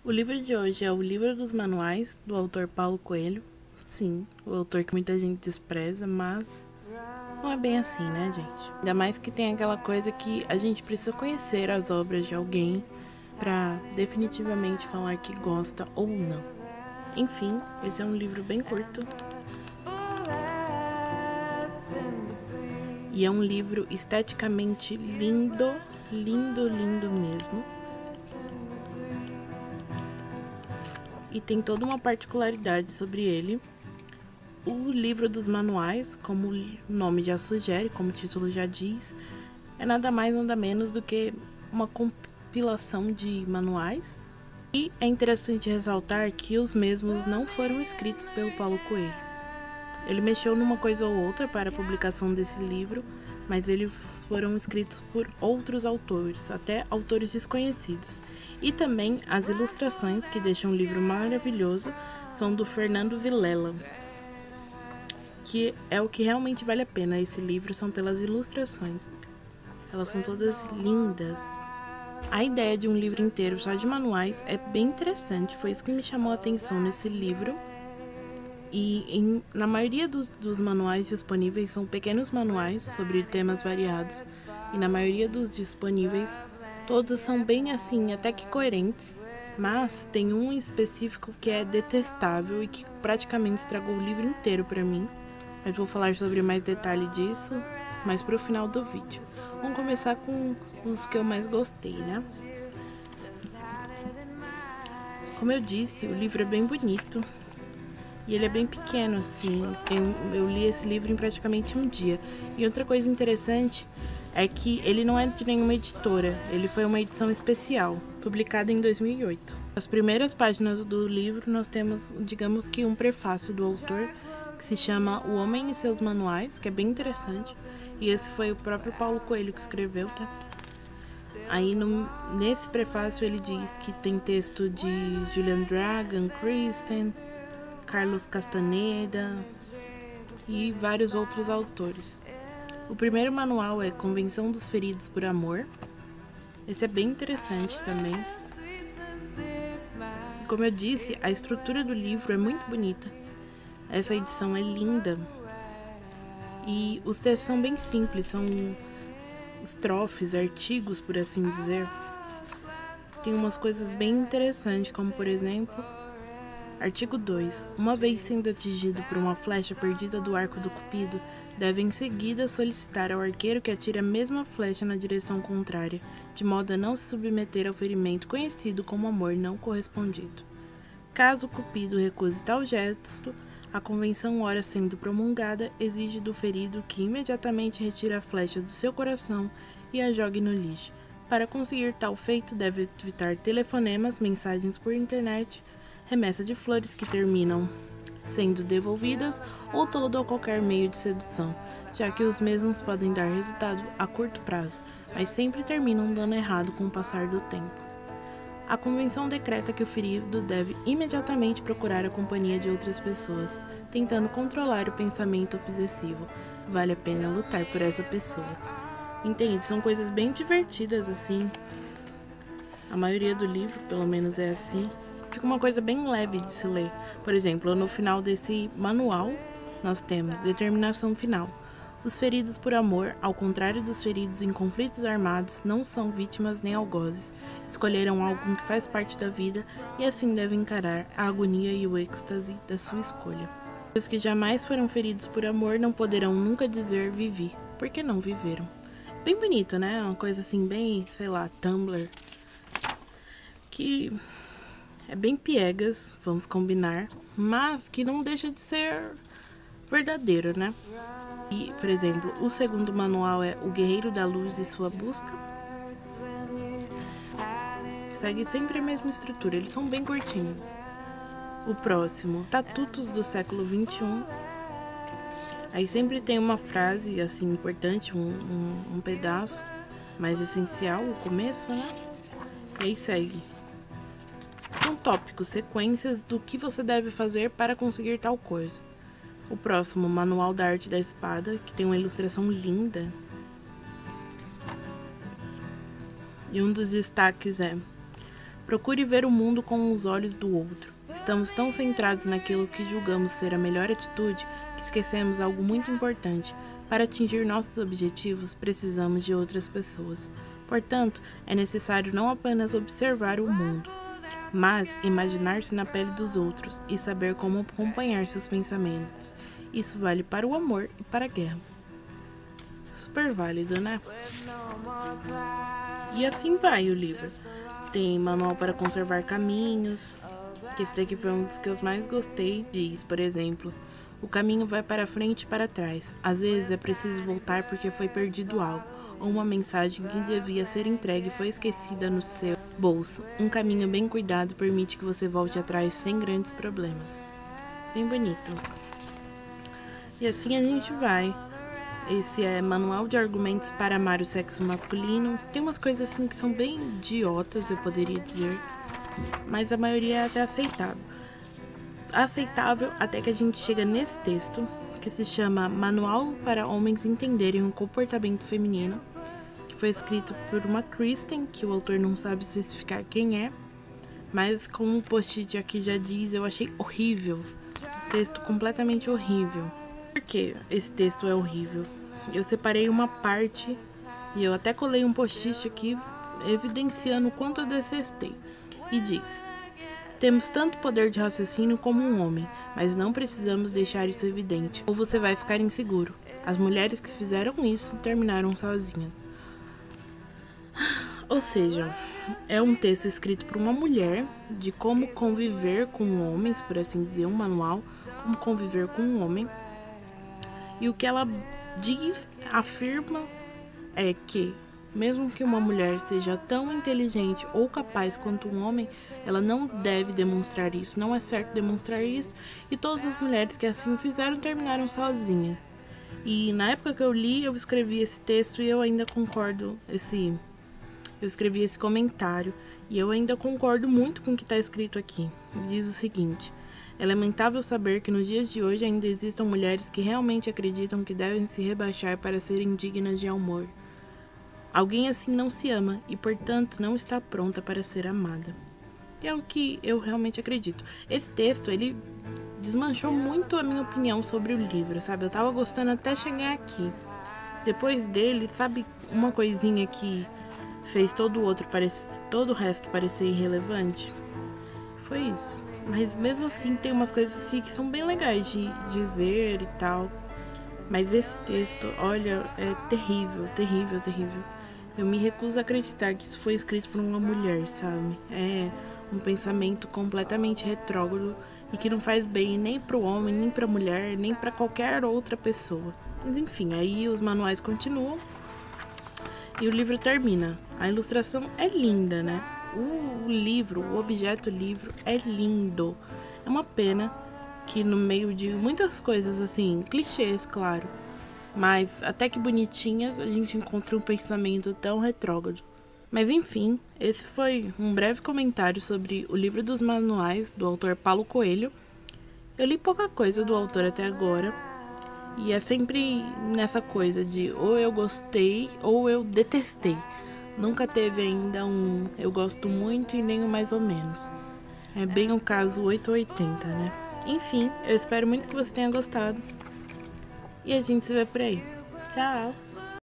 O livro de hoje é o Livro dos Manuais, do autor Paulo Coelho. Sim, o autor que muita gente despreza, mas não é bem assim, né, gente? Ainda mais que tem aquela coisa que a gente precisa conhecer as obras de alguém para definitivamente falar que gosta ou não. Enfim, esse é um livro bem curto. E é um livro esteticamente lindo, lindo, lindo mesmo. E tem toda uma particularidade sobre ele. O livro dos manuais, como o nome já sugere, como o título já diz, é nada mais nada menos do que uma compilação de manuais. E é interessante ressaltar que os mesmos não foram escritos pelo Paulo Coelho. Ele mexeu numa coisa ou outra para a publicação desse livro, mas eles foram escritos por outros autores, até autores desconhecidos. E também as ilustrações, que deixam o livro maravilhoso, são do Fernando Vilela, que é o que realmente vale a pena. Esse livro são pelas ilustrações. Elas são todas lindas. A ideia de um livro inteiro só de manuais é bem interessante, foi isso que me chamou a atenção nesse livro. E na maioria dos manuais disponíveis são pequenos manuais sobre temas variados. E na maioria dos disponíveis, todos são bem assim, até que coerentes. Mas tem um específico que é detestável e que praticamente estragou o livro inteiro para mim. Mas vou falar sobre mais detalhe disso mais pro final do vídeo. Vamos começar com os que eu mais gostei, né? Como eu disse, o livro é bem bonito. E ele é bem pequeno, assim. Eu li esse livro em praticamente um dia. E outra coisa interessante é que ele não é de nenhuma editora. Ele foi uma edição especial, publicada em 2008. Nas primeiras páginas do livro, nós temos, digamos que, um prefácio do autor, que se chama O Homem e Seus Manuais, que é bem interessante. E esse foi o próprio Paulo Coelho que escreveu, tá? Aí, nesse prefácio, ele diz que tem texto de Julian Dragan, Kristen, Carlos Castaneda e vários outros autores. O primeiro manual é Convenção dos Feridos por Amor. Esse é bem interessante também. E como eu disse, a estrutura do livro é muito bonita. Essa edição é linda. E os textos são bem simples, são estrofes, artigos, por assim dizer. Tem umas coisas bem interessantes, como por exemplo, artigo 2. Uma vez sendo atingido por uma flecha perdida do arco do cupido, deve em seguida solicitar ao arqueiro que atire a mesma flecha na direção contrária, de modo a não se submeter ao ferimento conhecido como amor não correspondido. Caso o cupido recuse tal gesto, a convenção, ora sendo promulgada, exige do ferido que imediatamente retire a flecha do seu coração e a jogue no lixo. Para conseguir tal feito, deve evitar telefonemas, mensagens por internet, remessa de flores que terminam sendo devolvidas ou todo ou qualquer meio de sedução, já que os mesmos podem dar resultado a curto prazo, mas sempre terminam dando errado com o passar do tempo. A convenção decreta que o ferido deve imediatamente procurar a companhia de outras pessoas, tentando controlar o pensamento obsessivo. Vale a pena lutar por essa pessoa. Entende? São coisas bem divertidas assim. A maioria do livro, pelo menos, é assim. Fica uma coisa bem leve de se ler. Por exemplo, no final desse manual, nós temos determinação final. Os feridos por amor, ao contrário dos feridos em conflitos armados, não são vítimas nem algozes. Escolheram algo que faz parte da vida e assim devem encarar a agonia e o êxtase da sua escolha. Os que jamais foram feridos por amor não poderão nunca dizer vivi, porque não viveram. Bem bonito, né? Uma coisa assim bem, sei lá, Tumblr. Que é bem piegas, vamos combinar, mas que não deixa de ser verdadeiro, né? E, por exemplo, o segundo manual é O Guerreiro da Luz e Sua Busca. Segue sempre a mesma estrutura, eles são bem curtinhos. O próximo, Estatutos do Século XXI. Aí sempre tem uma frase, assim, importante, um pedaço mais essencial, o começo, né? E aí segue. São tópicos, sequências do que você deve fazer para conseguir tal coisa. O próximo, Manual da Arte da Espada, que tem uma ilustração linda. E um dos destaques é: Procure ver o mundo com os olhos do outro. Estamos tão centrados naquilo que julgamos ser a melhor atitude que esquecemos algo muito importante. Para atingir nossos objetivos, precisamos de outras pessoas. Portanto, é necessário não apenas observar o mundo, mas imaginar-se na pele dos outros e saber como acompanhar seus pensamentos. Isso vale para o amor e para a guerra. Super válido, né? E assim vai o livro. Tem manual para conservar caminhos, que esse daqui foi um dos que eu mais gostei. Diz, por exemplo, o caminho vai para frente e para trás. Às vezes é preciso voltar porque foi perdido algo, ou uma mensagem que devia ser entregue foi esquecida no seu bolso. Um caminho bem cuidado permite que você volte atrás sem grandes problemas. Bem bonito. E assim a gente vai. Esse é Manual de Argumentos para Amar o Sexo Masculino. Tem umas coisas assim que são bem idiotas, eu poderia dizer, mas a maioria é até aceitável. Aceitável até que a gente chega nesse texto, que se chama Manual para Homens Entenderem o Comportamento Feminino, que foi escrito por uma Kristen, que o autor não sabe especificar quem é, mas como o post-it aqui já diz, eu achei horrível. Texto completamente horrível. Por que esse texto é horrível? Eu separei uma parte e eu até colei um post-it aqui evidenciando o quanto eu detestei. E diz: temos tanto poder de raciocínio como um homem, mas não precisamos deixar isso evidente, ou você vai ficar inseguro. As mulheres que fizeram isso terminaram sozinhas. Ou seja, é um texto escrito por uma mulher de como conviver com homens, por assim dizer, um manual, como conviver com um homem. E o que ela diz, afirma, é que, mesmo que uma mulher seja tão inteligente ou capaz quanto um homem, ela não deve demonstrar isso, não é certo demonstrar isso, e todas as mulheres que assim fizeram terminaram sozinhas. E na época que eu li, eu escrevi esse texto e eu ainda concordo, eu escrevi esse comentário, e eu ainda concordo muito com o que está escrito aqui. Diz o seguinte: é lamentável saber que nos dias de hoje ainda existam mulheres que realmente acreditam que devem se rebaixar para serem dignas de amor. Alguém assim não se ama e, portanto, não está pronta para ser amada. E é o que eu realmente acredito. Esse texto, ele desmanchou muito a minha opinião sobre o livro, sabe? Eu tava gostando até chegar aqui. Depois dele, sabe uma coisinha que fez todo o resto parecer irrelevante? Foi isso. Mas mesmo assim tem umas coisas aqui que são bem legais de ver e tal. Mas esse texto, olha, é terrível, terrível, terrível. Eu me recuso a acreditar que isso foi escrito por uma mulher, sabe? É um pensamento completamente retrógrado e que não faz bem nem pro homem, nem pra mulher, nem pra qualquer outra pessoa. Mas enfim, aí os manuais continuam e o livro termina. A ilustração é linda, né? O livro, o objeto livro é lindo. É uma pena que no meio de muitas coisas assim, clichês, claro, mas até que bonitinhas, a gente encontra um pensamento tão retrógrado. Mas enfim, esse foi um breve comentário sobre o livro dos manuais do autor Paulo Coelho. Eu li pouca coisa do autor até agora, e é sempre nessa coisa de ou eu gostei ou eu detestei. Nunca teve ainda um eu gosto muito e nem um mais ou menos. É bem o caso 880, né? Enfim, eu espero muito que você tenha gostado. E a gente se vê por aí. Tchau!